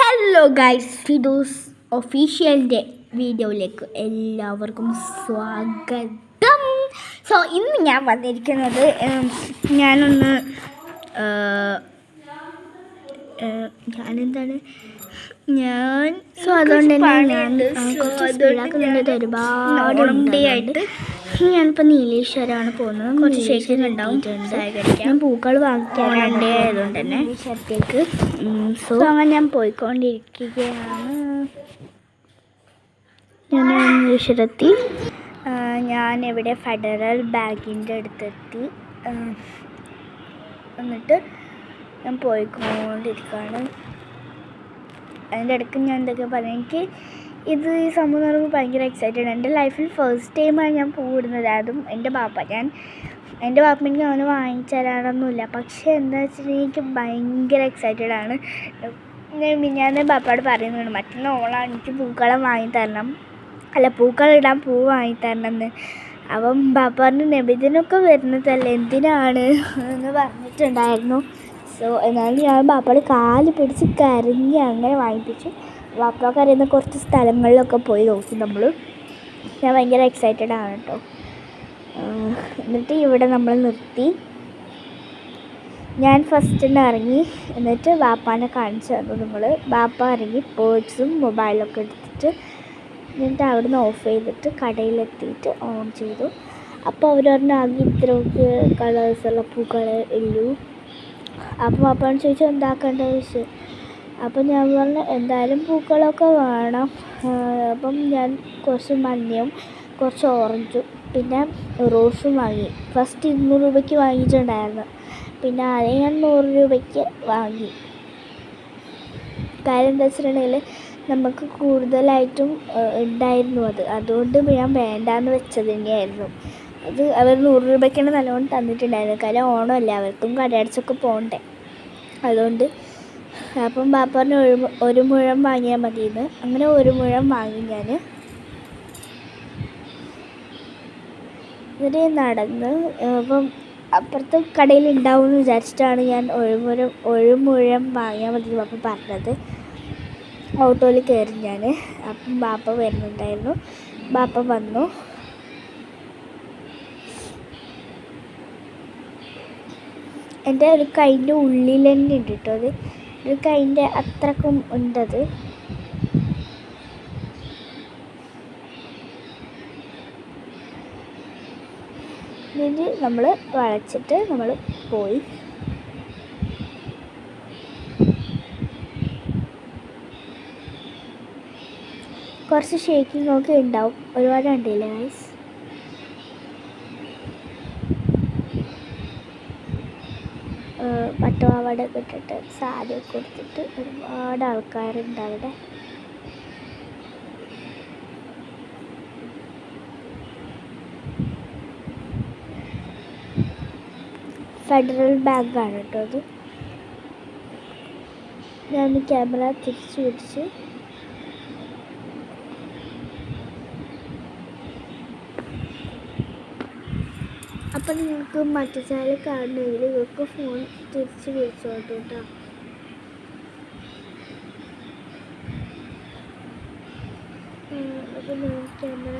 Hello guys, Fidu's ഒഫീഷ്യലിൻ്റെ വീഡിയോയിലേക്ക് എല്ലാവർക്കും സ്വാഗതം. സോ ഇന്ന് ഞാൻ വന്നിരിക്കുന്നത് ഞാനൊന്ന് അതുകൊണ്ട് തന്നെ ഒരുപാട് ഞാനിപ്പോൾ നീലേശ്വരമാണ് പോകുന്നത്. കുറച്ച് ശേഷം ഉണ്ടാവും. ഞാൻ പൂക്കൾ വാങ്ങിക്കാറുണ്ട് ആയതുകൊണ്ട് തന്നെ ഷർട്ടേക്ക്. സോ അങ്ങനെ ഞാൻ പോയിക്കൊണ്ടിരിക്കുകയാണ്. ഞാൻ നീലേശ്വരത്തി. ഞാൻ ഇവിടെ ഫെഡറൽ ബാങ്കിൻ്റെ അടുത്തെത്തി. എന്നിട്ട് ഞാൻ പോയിക്കൊണ്ടിരിക്കുകയാണ്. അതിൻ്റെ ഇടയ്ക്ക് ഞാൻ എന്തൊക്കെ പറയാം, എനിക്ക് ഈ സംഭവം എന്ന് പറയുമ്പോൾ ഭയങ്കര എക്സൈറ്റഡ്. എൻ്റെ ലൈഫിൽ ഫസ്റ്റ് ടൈമാണ് ഞാൻ പൂവിടുന്നത്. അതും എൻ്റെ ബാപ്പ എനിക്ക് അവന് വാങ്ങിച്ചു തരാനൊന്നുമില്ല. പക്ഷേ എന്താ വെച്ചിട്ടുണ്ടെങ്കിൽ എനിക്ക് ഭയങ്കര എക്സൈറ്റഡ് ആണ്. ഞാൻ ബാപ്പയോട് പറയുന്നുണ്ട്, മറ്റുള്ള ഓളാണ് എനിക്ക് പൂക്കളം വാങ്ങിത്തരണം, അല്ല പൂക്കളിടാൻ പൂ വാങ്ങിത്തരണം എന്ന്. അപ്പം ബാപ്പ പറഞ്ഞു, നബിദിനൊക്കെ വരുന്നതല്ലേ, എന്തിനാണ് എന്ന് പറഞ്ഞിട്ടുണ്ടായിരുന്നു. സോ എന്നാലും ഞാൻ ബാപ്പയോട് കാല് പിടിച്ച് കരഞ്ഞ് അങ്ങനെ വാങ്ങിപ്പിച്ചു. ബാപ്പ അറിയുന്ന കുറച്ച് സ്ഥലങ്ങളിലൊക്കെ പോയി നോക്കി നമ്മൾ. ഞാൻ ഭയങ്കര എക്സൈറ്റഡ് ആണ് കേട്ടോ. എന്നിട്ട് ഇവിടെ നമ്മൾ നിർത്തി. ഞാൻ ഫസ്റ്റ് ഇറങ്ങി. എന്നിട്ട് ബാപ്പാനെ കാണിച്ചു തന്നു നമ്മൾ. ബാപ്പ ഇറങ്ങി പേഴ്സും മൊബൈലൊക്കെ എടുത്തിട്ട് എന്നിട്ട് അവിടെ നിന്ന് ഓഫ് ചെയ്തിട്ട് കടയിലെത്തിയിട്ട് ഓൺ ചെയ്തു. അപ്പോൾ അവർ പറഞ്ഞു, ആകെ ഇത്രയൊക്കെ കളേഴ്സുള്ള പൂക്കൾ ഉള്ളൂ. അപ്പോൾ ബാപ്പാനോട് ചോദിച്ചു എന്താക്കേണ്ടത് ചോദിച്ചു. അപ്പം ഞാൻ പറഞ്ഞു, എന്തായാലും പൂക്കളൊക്കെ വേണം. അപ്പം ഞാൻ കുറച്ച് മഞ്ഞയും കുറച്ച് ഓറഞ്ചും പിന്നെ റോസും വാങ്ങി. ഫസ്റ്റ് 200 രൂപയ്ക്ക് വാങ്ങിയിട്ടുണ്ടായിരുന്നു. പിന്നെ ആദ്യം ഞാൻ 100 രൂപയ്ക്ക് വാങ്ങി. കാര്യം എന്താ വെച്ചിട്ടുണ്ടെങ്കിൽ നമുക്ക് കൂടുതലായിട്ടും ഉണ്ടായിരുന്നു അതുകൊണ്ട് ഞാൻ വേണ്ടാന്ന് വെച്ചത് തന്നെയായിരുന്നു. അവർ 100 രൂപയ്ക്കാണ് നല്ലോണം തന്നിട്ടുണ്ടായിരുന്നു. കാര്യം ഓണമല്ല, അവർക്കും കടയടച്ചൊക്കെ പോകണ്ടേ. അതുകൊണ്ട് അപ്പം ബാപ്പ പറഞ്ഞു ഒരു മുഴം വാങ്ങിയാൽ മതിയെന്ന്. അങ്ങനെ ഒരു മുഴം വാങ്ങി ഞാൻ. എന്നിട്ട് നടന്ന് അപ്പം അപ്പുറത്തെ കടയിൽ ഉണ്ടാവുമെന്ന് വിചാരിച്ചിട്ടാണ് ഞാൻ ഒരു മുഴം വാങ്ങിയാൽ മതി ബാപ്പ പറഞ്ഞത്. ഓട്ടോയിൽ കയറി ഞാൻ. അപ്പം ബാപ്പ വരുന്നുണ്ടായിരുന്നു. ബാപ്പ വന്നു. എൻ്റെ ഒരു കൈൻ്റെ ഉള്ളിൽ തന്നെ ഉണ്ട് കേട്ടോ. ഒരു കൈൻ്റെ അത്രക്കും ഉണ്ടത്. എന്നിട്ട് നമ്മൾ വളച്ചിട്ട് നമ്മൾ പോയി. കുറച്ച് ഷേക്കിംഗ് ഒക്കെ ഉണ്ടാവും. ഒരുപാട് ഉണ്ടല്ലേ ഗൈസ്. പട്ടുപാവാടയൊക്കെ ഇട്ടിട്ട് സാരിയൊക്കെ കൊടുത്തിട്ട് ഒരുപാട് ആൾക്കാരുണ്ട് അവിടെ. ഫെഡറൽ ബാങ്കാണ് കേട്ടോ അത്. ഞാൻ ക്യാമറ തിരിച്ചു പിടിച്ച് അപ്പം നിങ്ങൾക്ക് മറ്റു ചാനൽ കാണണമെങ്കിൽ നിങ്ങൾക്ക് ഫോൺ തിരിച്ച് വിളിച്ചോട്ടെ കേട്ടോ. അപ്പം ഞാൻ ക്യാമറ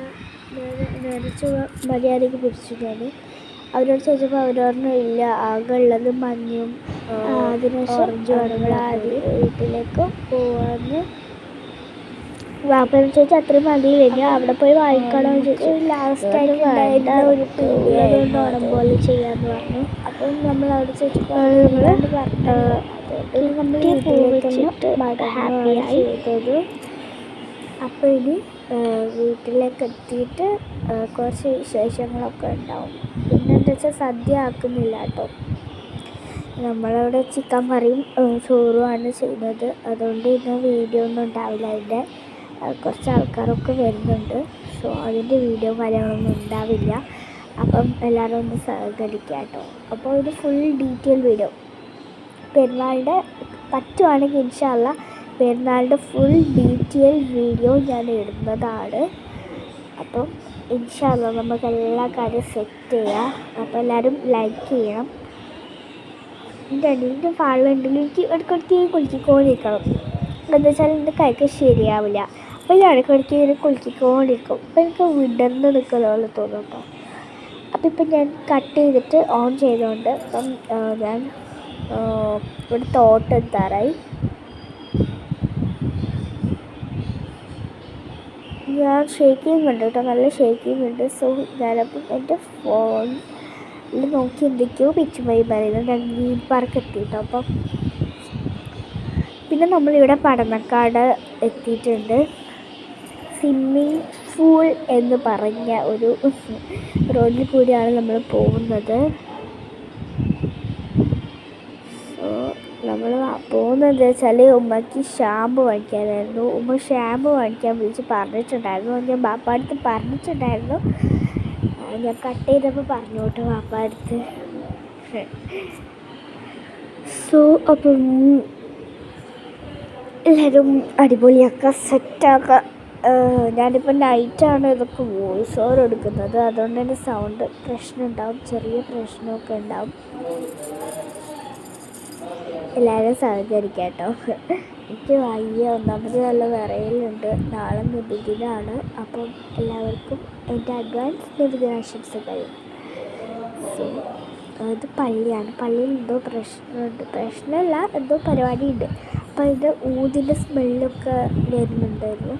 നിറച്ച് മര്യാദയ്ക്ക് പിടിച്ചു. ഞാൻ അവരോട് ചോദിച്ചപ്പോൾ അവരോട് ഇല്ല, ആകെ ഉള്ളത് മഞ്ഞയും ഓറഞ്ചും ആണെങ്കിൽ ആദ്യം വീട്ടിലേക്ക് പോവാന്ന് വാപ്പയോട് ചോദിച്ചാൽ അത്രയും മതിയില്ല, അവിടെ പോയി വാങ്ങിക്കണമെന്ന് ചോദിച്ചു. ലാസ്റ്റായിട്ട് അതുകൊണ്ട് ഓണം പോലെ ചെയ്യാമെന്ന് പറഞ്ഞു. അപ്പം നമ്മൾ അവിടെ ചോദിച്ചപ്പോൾ നമ്മൾ വീട്ടിലേക്ക് ഹാപ്പിയായി ചെയ്തത്. അപ്പോൾ ഇനി വീട്ടിലേക്ക് എത്തിയിട്ട് കുറച്ച് വിശേഷങ്ങളൊക്കെ ഉണ്ടാവും. പിന്നെ എന്താ വെച്ചാൽ സദ്യ ആക്കുന്നില്ല കേട്ടോ. നമ്മളവിടെ ചിക്കൻ കറിയും ചോറുമാണ് ചെയ്യുന്നത്. അതുകൊണ്ട് ഇന്ന് വീഡിയോ ഒന്നും ഉണ്ടാവില്ല. അതിൻ്റെ കുറച്ച് ആൾക്കാരൊക്കെ വരുന്നുണ്ട്. സോ അതിൻ്റെ വീഡിയോ കാര്യങ്ങളൊന്നും ഉണ്ടാവില്ല. അപ്പം എല്ലാവരും ഒന്ന് സഹകരിക്കുക കേട്ടോ. അപ്പോൾ ഇത് ഫുൾ ഡീറ്റെയിൽ വീഡിയോ പെരുന്നാളിൻ്റെ പറ്റുവാണെങ്കിൽ ഇൻഷാ അല്ലാഹ് പെരുന്നാളിൻ്റെ ഫുൾ ഡീറ്റെയിൽ വീഡിയോ ഞാൻ ഇടുന്നതാണ്. അപ്പം ഇൻഷാ അല്ലാഹ് നമുക്ക് എല്ലാ കാര്യം സെറ്റ് ചെയ്യാം. അപ്പോൾ എല്ലാവരും ലൈക്ക് ചെയ്യണം. എൻ്റെ അനിയൻ്റെ പാടുണ്ടെങ്കിൽ എനിക്ക് ഇടയ്ക്കിടയ്ക്ക് കുലുക്കിക്കൊണ്ടിരിക്കണം. എന്താ വെച്ചാൽ എൻ്റെ കൈക്ക് ശരിയാവില്ല. അപ്പോൾ ഞാൻ ഇടയ്ക്കിടയ്ക്ക് ഇങ്ങനെ കുലുക്കിക്കൊണ്ടിരിക്കും. അപ്പോൾ എനിക്ക് വിടർന്ന് നിൽക്കുന്ന പോലെ തോന്നും കേട്ടോ. അപ്പോൾ ഇപ്പം ഞാൻ കട്ട് ചെയ്തിട്ട് ഓൺ ചെയ്തുകൊണ്ട് ഇപ്പം ഞാൻ ഇവിടെ തോട്ടം എത്താറായി. ഞാൻ ഷേക്കിങ് ഉണ്ട് കേട്ടോ, നല്ല ഷേക്കിങ് ഉണ്ട്. സോ ഞാനപ്പം എൻ്റെ ഫോണിൽ നോക്കി എന്തൊക്കെയോ പിച്ചുമായി പറയുന്നത് ഞാൻ ഗ്രീൻ പാർക്ക് എത്തിയിട്ടോ. അപ്പം പിന്നെ നമ്മളിവിടെ പടന്നക്കാട് എത്തിയിട്ടുണ്ട്. സ്വിമ്മിങ് പൂൾ എന്ന് പറഞ്ഞ ഒരു റോഡിൽ കൂടിയാണ് നമ്മൾ പോകുന്നത്. സോ നമ്മൾ പോകുന്നത് വെച്ചാൽ ഉമ്മയ്ക്ക് ഷാമ്പു വാങ്ങിക്കാനായിരുന്നു. ഉമ്മ ഷാമ്പു വാങ്ങിക്കാൻ വിളിച്ച് പറഞ്ഞിട്ടുണ്ടായിരുന്നു. ഞാൻ ബാപ്പാ അടുത്ത് പറഞ്ഞിട്ടുണ്ടായിരുന്നു. ഞാൻ കട്ട് ചെയ്തപ്പോൾ പറഞ്ഞു കേട്ടോ ബാപ്പാ അടുത്ത്. സോ അപ്പം എല്ലാവരും അടിപൊളിയാക്കുക, സെറ്റാക്കുക. ഞാനിപ്പോൾ നൈറ്റാണ് ഇതൊക്കെ വോയിസ് ഓവർ എടുക്കുന്നത്. അതുകൊണ്ട് തന്നെ സൗണ്ട് പ്രശ്നം ഉണ്ടാവും, ചെറിയ പ്രശ്നമൊക്കെ ഉണ്ടാവും. എല്ലാവരും സഹകരിക്കാം കേട്ടോ. എനിക്ക് വയ്യ, ഒന്നാമത് നല്ല വിറയലുണ്ട്. നാളെ നബിദിനാണ്. അപ്പം എല്ലാവർക്കും എൻ്റെ അഡ്വാൻസ് നബിദിനാശംസകൾ. സോ ഇത് പള്ളിയാണ്. പള്ളിയിൽ എന്തോ പ്രശ്നമുണ്ട്, പ്രശ്നമല്ല എന്തോ പരിപാടിയുണ്ട്. അപ്പോൾ അതിൻ്റെ ഊതിൻ്റെ സ്മെല്ലൊക്കെ വരുന്നുണ്ടായിരുന്നു.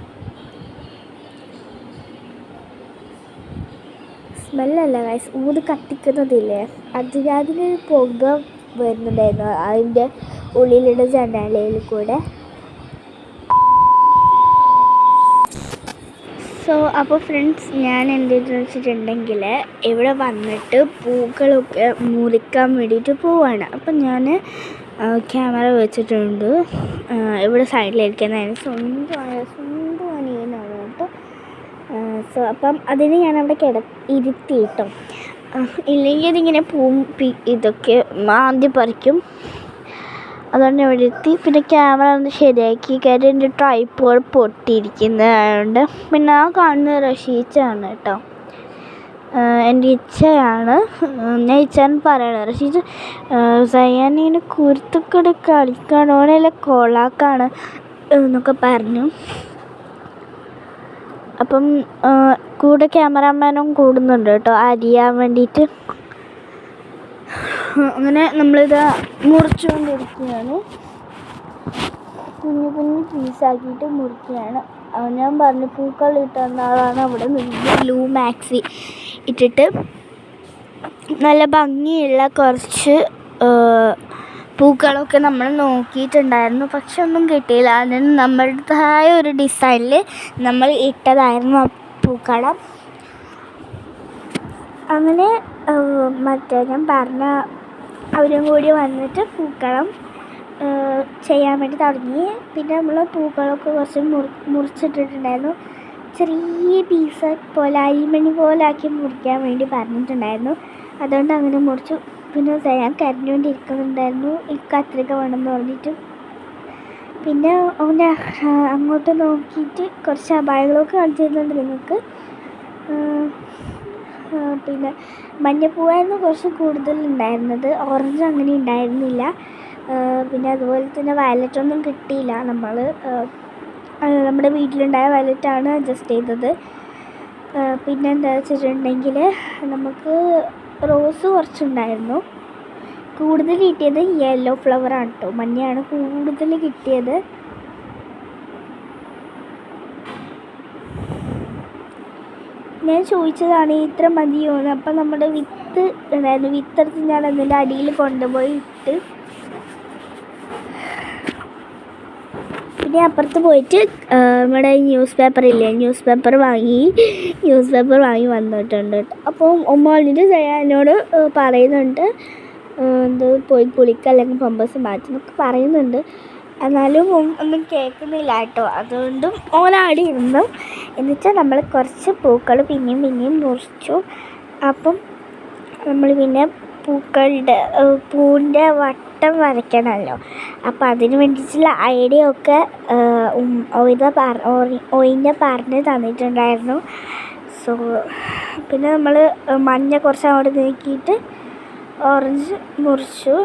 സ്മെല്ലല്ല ഗൈസ്, ഊത് കത്തിക്കുന്നതില്ലേ, അതിനൊരു പുക വരുന്നുണ്ടായിരുന്നു അതിൻ്റെ ഉള്ളിലുള്ള ജനാലയിൽ കൂടെ. സോ അപ്പോൾ ഫ്രണ്ട്സ്, ഞാൻ എന്തെന്ന് വെച്ചിട്ടുണ്ടെങ്കിൽ ഇവിടെ വന്നിട്ട് പൂക്കളൊക്കെ മുറിക്കാൻ വേണ്ടിയിട്ട് പോവാണ്. അപ്പം ഞാൻ ക്യാമറ വെച്ചിട്ടുണ്ട് ഇവിടെ സൈഡിലിരിക്കുന്നതിന് സ്വന്തം അനിയനാണ് കേട്ടോ. സോ അപ്പം അതിന് ഞാനവിടെ ഇരുത്തിയിട്ടും ഇല്ലെങ്കിൽ അതിങ്ങനെ ഇതൊക്കെ മാന്തി പറിക്കും. അതുകൊണ്ട് ഇവിടെ ഇരുത്തി. പിന്നെ ക്യാമറ ഒന്ന് ശരിയാക്കി. കാര്യം എൻ്റെ ട്രൈപോഡ് പൊട്ടിയിരിക്കുന്നതായതുകൊണ്ട്. പിന്നെ ആ കാണുന്ന റഷീച്ചാണ് കേട്ടോ, എൻ്റെ ഇച്ഛയാണ്. ഞാൻ ഇച്ഛൻ പറയണത് റഷീദ് സയ്യാനിങ്ങനെ കുരുത്തക്കട കളിക്കാണ്, ഓനെല്ല കൊളാക്കാണ് എന്നൊക്കെ പറഞ്ഞു. അപ്പം കൂടെ ക്യാമറാമാനും കൂടുന്നുണ്ട് കേട്ടോ അരിയാൻ വേണ്ടിയിട്ട്. അങ്ങനെ നമ്മളിത് മുറിച്ചുകൊണ്ടിരിക്കുകയാണ്. കുഞ്ഞു കുഞ്ഞു പീസാക്കിയിട്ട് മുറിക്കുകയാണ്. ഞാൻ പറഞ്ഞു പൂക്കൾ ഇട്ടുന്ന ആളാണ് അവിടെ നിന്ന് ബ്ലൂ മാക്സി ഇട്ടിട്ട് നല്ല ഭംഗിയുള്ള കുറച്ച് പൂക്കളൊക്കെ നമ്മൾ നോക്കിയിട്ടുണ്ടായിരുന്നു. പക്ഷെ ഒന്നും കിട്ടിയില്ല. അതിന് നമ്മളുടേതായ ഒരു ഡിസൈനിൽ നമ്മൾ ഇട്ടതായിരുന്നു ആ പൂക്കളം. അങ്ങനെ മറ്റേ ഞാൻ പറഞ്ഞ അവരും കൂടി വന്നിട്ട് പൂക്കളം ചെയ്യാൻ വേണ്ടി തുടങ്ങി. പിന്നെ നമ്മൾ പൂക്കളൊക്കെ കുറച്ച് മുറിച്ചിട്ടിട്ടുണ്ടായിരുന്നു. ചെറിയ പീസ് പോലെ അരിമണി പോലെ ആക്കി മുറിക്കാൻ വേണ്ടി പറഞ്ഞിട്ടുണ്ടായിരുന്നു. അതുകൊണ്ട് അങ്ങനെ മുറിച്ചു. പിന്നെ ഞാൻ കരഞ്ഞുകൊണ്ടിരിക്കുന്നുണ്ടായിരുന്നു ഈ കത്രിക വേണമെന്ന് പറഞ്ഞിട്ട്. പിന്നെ അവൻ്റെ അങ്ങോട്ട് നോക്കിയിട്ട് കുറച്ച് അപായങ്ങളൊക്കെ കാണിച്ചു തരുന്നുണ്ട് നിങ്ങൾക്ക്. പിന്നെ മഞ്ഞപ്പൂവായിരുന്നു കുറച്ച് കൂടുതലുണ്ടായിരുന്നത്, ഓറഞ്ച് അങ്ങനെ ഉണ്ടായിരുന്നില്ല. പിന്നെ അതുപോലെ തന്നെ വയലറ്റൊന്നും കിട്ടിയില്ല. നമ്മുടെ വീട്ടിലുണ്ടായ വയലറ്റാണ് അഡ്ജസ്റ്റ് ചെയ്തത്. പിന്നെ എന്താ വെച്ചിട്ടുണ്ടെങ്കിൽ നമുക്ക് റോസ് കുറച്ചുണ്ടായിരുന്നു. കൂടുതൽ കിട്ടിയത് യെല്ലോ ഫ്ലവറാണ് കേട്ടോ, മഞ്ഞയാണ് കൂടുതൽ കിട്ടിയത്. ഞാൻ ചോദിച്ചതാണ് ഇത്ര മതിയോ എന്ന്. അപ്പം നമ്മുടെ വിത്ത് ഉണ്ടായിരുന്നു, വിത്തെടുത്ത് ഞാൻ അതിൻ്റെ അടിയിൽ കൊണ്ടുപോയി ഇട്ട്. പിന്നെ അപ്പുറത്ത് പോയിട്ട് നമ്മുടെ ന്യൂസ് പേപ്പർ വാങ്ങി വന്നിട്ടുണ്ട്. അപ്പം ഉമ്മ എന്നോട് പറയുന്നുണ്ട് എന്ത് പോയി കുളിക്കുക അല്ലെങ്കിൽ പമ്പേഴ്സ് മാറ്റി എന്നൊക്കെ പറയുന്നുണ്ട്. എന്നാലും ഒന്നും കേൾക്കുന്നില്ല കേട്ടോ. അതുകൊണ്ടും ഓനാടി ഇരുന്നു. എന്നുവെച്ചാൽ നമ്മൾ കുറച്ച് പൂക്കൾ പിന്നെയും മുറിച്ചു. അപ്പം നമ്മൾ പിന്നെ പൂവിൻ്റെ വട്ടം വരയ്ക്കണമല്ലോ. അപ്പം അതിന് വേണ്ടിയിട്ടുള്ള ഐഡിയ ഒക്കെ ഒയിനെ പറഞ്ഞ് തന്നിട്ടുണ്ടായിരുന്നു. സോ പിന്നെ നമ്മൾ മഞ്ഞ കുറച്ച് അങ്ങോട്ട് നീക്കിയിട്ട് ഓറഞ്ച് മുറിച്ചു.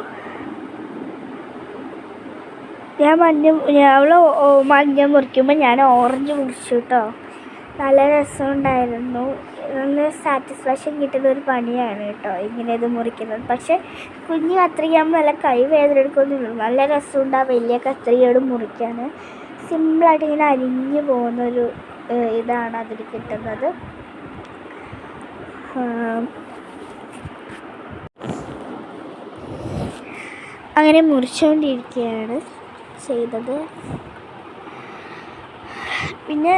അവൾ മഞ്ഞ മുറിക്കുമ്പോൾ ഞാൻ ഓറഞ്ച് മുറിച്ചു കേട്ടോ. നല്ല രസമുണ്ടായിരുന്നു. നല്ല സാറ്റിസ്ഫാക്ഷൻ കിട്ടുന്ന ഒരു പണിയാണ് കേട്ടോ ഇങ്ങനെ ഇത് മുറിക്കുന്നത്. പക്ഷേ കുഞ്ഞ് കത്രികയാകുമ്പോൾ നല്ല കൈ വേദന എടുക്കൊന്നുമില്ല. നല്ല രസമുണ്ട് ആ വലിയ കത്രികയോട് മുറിക്കാൻ. സിമ്പിളായിട്ട് ഇങ്ങനെ അരിഞ്ഞു പോകുന്നൊരു ഇതാണ് അതിൽ കിട്ടുന്നത്. അങ്ങനെ മുറിച്ചുകൊണ്ടിരിക്കുകയാണ് ചെയ്തത്. പിന്നെ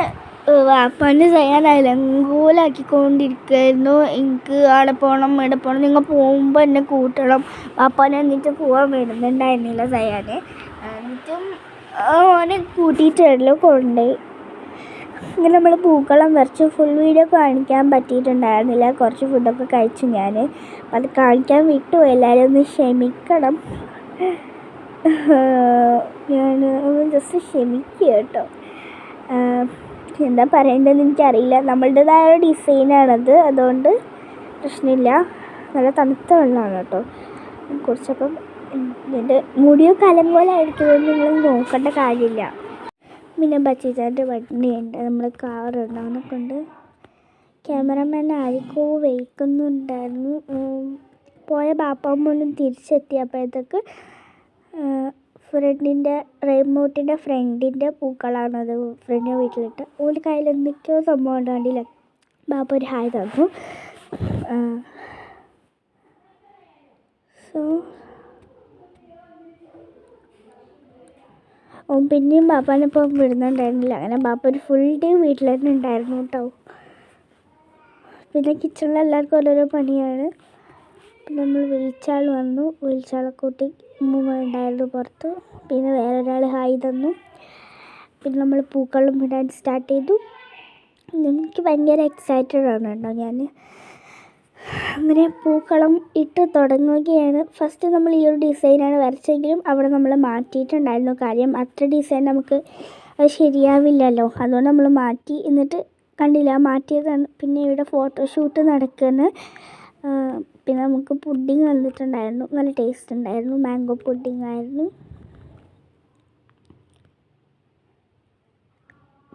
വാപ്പാൻ്റെ ചെയ്യാൻ അലങ്കോലാക്കിക്കൊണ്ടിരിക്കുകയായിരുന്നു. എനിക്ക് അവിടെ പോകണം ഇവിടെ പോകണം, നിങ്ങൾ പോകുമ്പോൾ എന്നെ കൂട്ടണം. വാപ്പാനെ എന്നിട്ട് പോകാൻ വരുന്നുണ്ടായിരുന്നില്ല സയാനെ. എന്നിട്ടും ഓനെ കൂട്ടിയിട്ടെല്ലാം കൊണ്ടുപോയി. ഇങ്ങനെ നമ്മൾ പൂക്കളം വരച്ചു. ഫുൾ വീഡിയോ കാണിക്കാൻ പറ്റിയിട്ടുണ്ടായിരുന്നില്ല. കുറച്ച് ഫുഡൊക്കെ കഴിച്ചു ഞാൻ. അത് കാണിക്കാൻ വിട്ടു. എല്ലാവരും ഒന്ന് ക്ഷമിക്കണം. ഞാൻ ജസ്റ്റ് ക്ഷമിക്കുക കേട്ടോ. എന്താ പറയേണ്ടതെന്ന് എനിക്കറിയില്ല. നമ്മളുടേതായ ഒരു ഡിസൈനാണത്, അതുകൊണ്ട് പ്രശ്നമില്ല. നല്ല തണുത്ത വെള്ളമാണ് കേട്ടോ കുറിച്ചപ്പം. എൻ്റെ മുടിയോ കലങ്കോലായിരിക്കുമെന്ന് നിങ്ങൾ നോക്കേണ്ട കാര്യമില്ല. പിന്നെ ബച്ചീച്ചാൻ്റെ വണ്ടിയുണ്ട്, നമ്മൾ കാറുണ്ട്. അവനെ കൊണ്ട് ക്യാമറമാൻ ആർക്കോ വയ്ക്കുന്നുണ്ടായിരുന്നു. പോയ ബാപ്പാമ്മൊന്നും തിരിച്ചെത്തിയപ്പോഴത്തേക്ക് ഫ്രണ്ടിൻ്റെ റെയിൻബോട്ടിൻ്റെ ഫ്രണ്ടിൻ്റെ പൂക്കളാണത് ഫ്രണ്ടിൻ്റെ വീട്ടിലിട്ട്. ഓൻ്റെ കയ്യിൽ എന്തൊക്കെയോ സംഭവം ഉണ്ടാണ്ടില്ല. ബാപ്പ ഒരു ഹായ് തന്നു. സോ പിന്നെയും ബാപ്പാനെ ഇപ്പോൾ വിടുന്നുണ്ടായിരുന്നില്ല. അങ്ങനെ ബാപ്പ ഒരു ഫുൾ ഡേ വീട്ടിൽ തന്നെ ഉണ്ടായിരുന്നു കേട്ടോ. പിന്നെ കിച്ചണിൽ എല്ലാവർക്കും ഓരോരോ പണിയാണ്. പിന്നെ നമ്മൾ വിളിച്ചാൾ വന്നു. വിളിച്ചാളെ കൂട്ടി ഉമ്മ ഉണ്ടായിരുന്നു പുറത്ത്. പിന്നെ വേറൊരാൾ ഹായ് തന്നു. പിന്നെ നമ്മൾ പൂക്കളം ഇടാൻ സ്റ്റാർട്ട് ചെയ്തു. എനിക്ക് ഭയങ്കര എക്സൈറ്റഡ് ആണ് കേട്ടോ ഞാൻ. അങ്ങനെ പൂക്കളം ഇട്ട് തുടങ്ങുകയാണ്. ഫസ്റ്റ് നമ്മൾ ഈ ഒരു ഡിസൈനാണ് വരച്ചെങ്കിലും അവിടെ നമ്മൾ മാറ്റിയിട്ടുണ്ടായിരുന്നു. കാര്യം അത്ര ഡിസൈൻ നമുക്ക് അത് ശരിയാവില്ലല്ലോ, അതുകൊണ്ട് നമ്മൾ മാറ്റി. എന്നിട്ട് കണ്ടില്ല മാറ്റിയതാണ്. പിന്നെ ഇവിടെ ഫോട്ടോഷൂട്ട് നടക്കുന്നു. പിന്നെ നമുക്ക് പുഡിങ് വന്നിട്ടുണ്ടായിരുന്നു. നല്ല ടേസ്റ്റ് ഉണ്ടായിരുന്നു. മാംഗോ പുഡിങ് ആയിരുന്നു.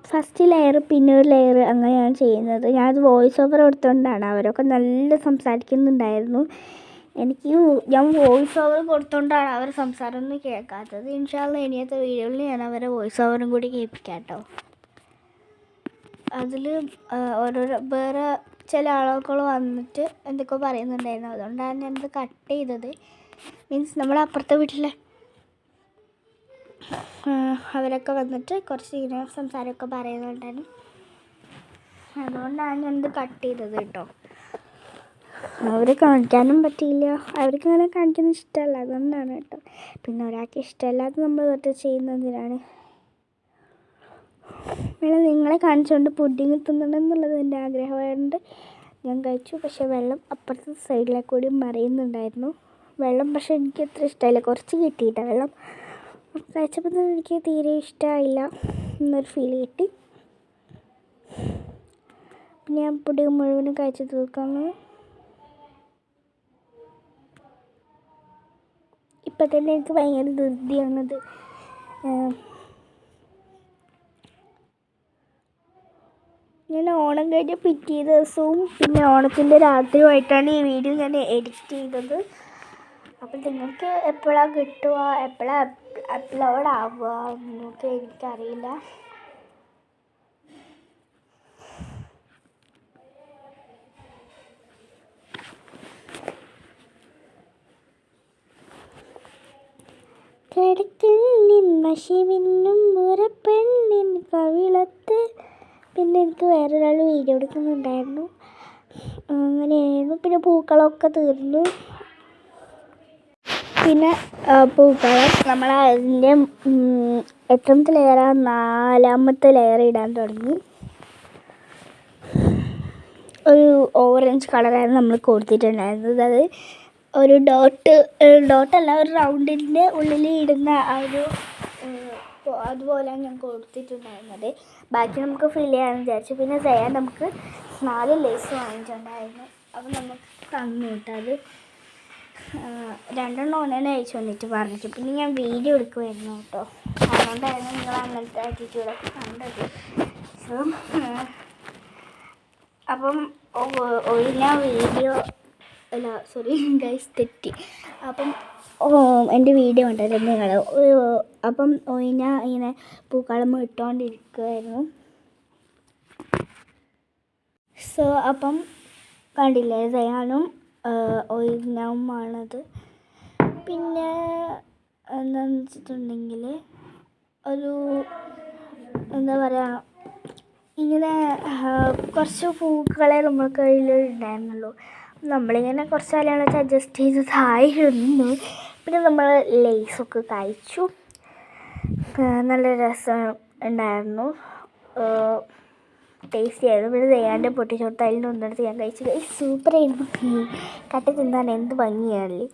ഫസ്റ്റ് ലെയർ പിന്നെ ഒരു ലെയർ അങ്ങനെയാണ് ചെയ്യുന്നത്. ഞാനത് വോയിസ് ഓവർ കൊടുത്തുകൊണ്ടാണ്. അവരൊക്കെ നല്ല സംസാരിക്കുന്നുണ്ടായിരുന്നു. ഞാൻ വോയിസ് ഓവർ കൊടുത്തുകൊണ്ടാണ് അവർ സംസാരമൊന്നും കേൾക്കാത്തത്. ഇൻഷാ അല്ലാ ഇനിയത്തെ വീഡിയോയിൽ ഞാൻ അവരെ വോയിസ് ഓവറും കൂടി കേൾപ്പിക്കാം കേട്ടോ. അതിൽ ഓരോരോ വേറെ ചില ആളുകൾ വന്നിട്ട് എന്തൊക്കെയോ പറയുന്നുണ്ടായിരുന്നു. അതുകൊണ്ടാണ് ഞാനത് കട്ട് ചെയ്തത്. മീൻസ് നമ്മുടെ അപ്പുറത്തെ വീട്ടിലെ അവരൊക്കെ വന്നിട്ട് കുറച്ച് ഇങ്ങനെ സംസാരമൊക്കെ പറയുന്നുണ്ടായിരുന്നു. അതുകൊണ്ടാണ് ഞാനത് കട്ട് ചെയ്തത് കേട്ടോ. അവരെ കാണിക്കാനും പറ്റിയില്ല. അവർക്ക് അങ്ങനെ കാണിക്കുന്നത് ഇഷ്ടമല്ല, അതുകൊണ്ടാണ് കേട്ടോ. പിന്നെ ഒരാൾക്ക് ഇഷ്ടമല്ലാതെ നമ്മൾ വെറുതെ ചെയ്യുന്നതിനാണ്. വെള്ളം നിങ്ങളെ കാണിച്ചുകൊണ്ട് പുഡിങ് തിന്നണമെന്നുള്ളത് എൻ്റെ ആഗ്രഹമായതുകൊണ്ട് ഞാൻ കഴിച്ചു. പക്ഷേ വെള്ളം അപ്പുറത്തെ സൈഡിലേക്ക് കൂടി മറിയുന്നുണ്ടായിരുന്നു. വെള്ളം പക്ഷേ എനിക്ക് അത്ര ഇഷ്ടമായില്ല. കുറച്ച് കിട്ടിയിട്ടാണ് വെള്ളം. കഴിച്ചപ്പോൾ തന്നെ എനിക്ക് തീരെ ഇഷ്ടമായില്ല എന്നൊരു ഫീൽ കിട്ടി. പിന്നെ ഞാൻ പുഡിങ് മുഴുവനും കഴിച്ച് തീർക്കുന്നു. ഇപ്പം തന്നെ എനിക്ക് ഭയങ്കര ധൃതിയാണത്. ഞാൻ ഓണം കഴിഞ്ഞ പിറ്റേ ദിവസവും പിന്നെ ഓണത്തിൻ്റെ രാത്രിയുമായിട്ടാണ് ഈ വീഡിയോ ഞാൻ എഡിറ്റ് ചെയ്തത്. അപ്പം നിങ്ങൾക്ക് എപ്പോഴാണ് കിട്ടുക, എപ്പോഴാണ് അപ്ലോഡ് ആവുക എന്നൊക്കെ എനിക്കറിയില്ല. കിടക്കുന്നിൻ മഷിമിന്നും മുറപ്പെണ്ണിൻ കവിളത്ത്. പിന്നെ എനിക്ക് വേറൊരാൾ വീഡിയോ എടുക്കുന്നുണ്ടായിരുന്നു. അങ്ങനെയായിരുന്നു. പിന്നെ പൂക്കളമൊക്കെ തീർന്നു. പിന്നെ പൂക്കളം നമ്മൾ അതിൻ്റെ എത്രാമത്തെ ലെയറാണ്, 4ാമത്തെ ലെയർ ഇടാൻ തുടങ്ങി. ഒരു ഓറഞ്ച് കളറായിരുന്നു നമ്മൾ കൊടുത്തിട്ടുണ്ടായിരുന്നത്. അത് ഒരു ഡോട്ടല്ല, ഒരു റൗണ്ടിൻ്റെ ഉള്ളിൽ ഇടുന്ന ആ ഒരു അതുപോലെയാണ് ഞാൻ കൊടുത്തിട്ടുണ്ടായിരുന്നത്. ബാക്കി നമുക്ക് ഫിൽ ചെയ്യാമെന്ന് വിചാരിച്ചു. പിന്നെ ചെയ്യാൻ നമുക്ക് 4 ലേസ് വാങ്ങിച്ചിട്ടുണ്ടായിരുന്നു. അപ്പം നമുക്ക് തന്നു കിട്ടത് 2 ഓനെ അയച്ചു വന്നിട്ട് പറഞ്ഞിട്ട്. പിന്നെ ഞാൻ വീഡിയോ എടുക്കുമായിരുന്നു കേട്ടോ. അതുകൊണ്ടായിരുന്നു നിങ്ങൾ അങ്ങനത്തെ ആറ്റിറ്റ്യൂഡൊക്കെ കണ്ടത്. സോ അപ്പം ഞാൻ വീഡിയോ അല്ല സോറി ഗൈസ് തെറ്റി. അപ്പം എൻ്റെ വീഡിയോ ഉണ്ടല്ലോ നിങ്ങൾ. അപ്പം ഞാൻ ഇങ്ങനെ പൂക്കളം ഇട്ടുകൊണ്ടിരിക്കുമായിരുന്നു. സോ അപ്പം കണ്ടില്ലേ സയാനും ഒയിനാവുമാണത്. പിന്നെ എന്താണെന്ന് വെച്ചിട്ടുണ്ടെങ്കിൽ ഒരു എന്താ പറയുക, ഇങ്ങനെ കുറച്ച് പൂക്കളെ നമ്മൾ കയ്യിൽ ഉണ്ടായിരുന്നുള്ളൂ. നമ്മളിങ്ങനെ കുറച്ച് കാലം വെച്ച് അഡ്ജസ്റ്റ് ചെയ്തതായിരുന്നു. പിന്നെ നമ്മൾ ലേസൊക്കെ കഴിച്ചു. നല്ല രസം ഉണ്ടായിരുന്നു, ടേസ്റ്റി ആയിരുന്നു. പിന്നെ ചെയ്യാണ്ട് പൊട്ടിച്ചോട്ട് അതിൽ നിന്നെടുത്ത് ഞാൻ കഴിച്ചു. സൂപ്പറായിരുന്നു. കട്ട തിന്നാൻ എന്ത് ഭംഗിയാണല്ലേ.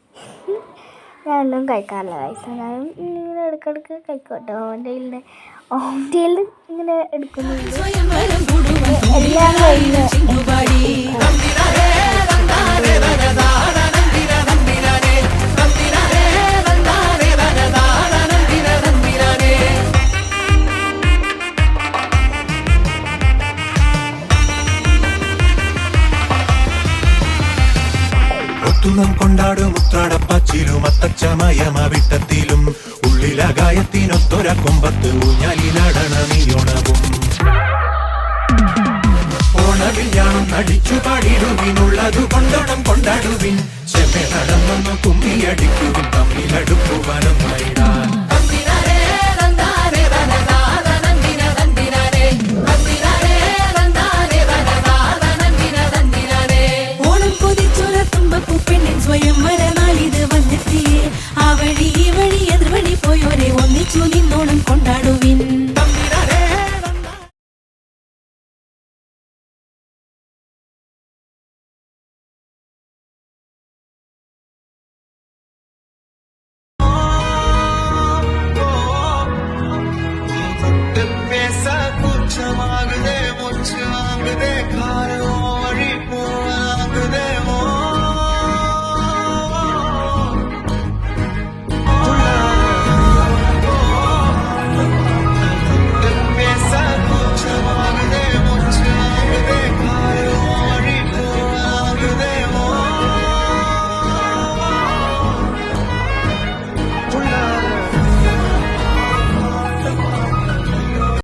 ഞാനൊന്നും കഴിക്കാറില്ല കഴിച്ച. ഞാനും ഇങ്ങനെ ഇടയ്ക്കിടയ്ക്ക് കഴിക്കോട്ടോ. ഓൻ്റെ ഇങ്ങനെ എടുക്കുന്നുണ്ട്. എല്ലാം കഴിഞ്ഞ് കൊണ്ടാടും ഉത്രാടപ്പച്ചിലും അത്തച്ചമയമവിട്ടത്തിലും ഉള്ളിലകായത്തിനൊത്തൊര കൊമ്പത്ത് ഊഞ്ഞാലിലാടണ നീയോണവും ഓണവില്യാണം നടിച്ചു പാടിടുവിനുള്ളതു കൊണ്ടോണം കൊണ്ടാടുവിൻ. ചെമ്മെ നടന്നൊന്നു കുമ്മിയടിക്കുവിൻ തമ്മിലടുക്കുവാനൊന്നയിടാൻ. സ്വയം വരനാളിത് വന്നെത്തിയേ. ആ വഴി ഈ വഴി എതിർവഴി പോയോരെ ഒന്നിച്ചു നിന്നോണം കൊണ്ടാടുവിൻ. பேச கூச்சமாகுதே மூச்சு வாங்குதே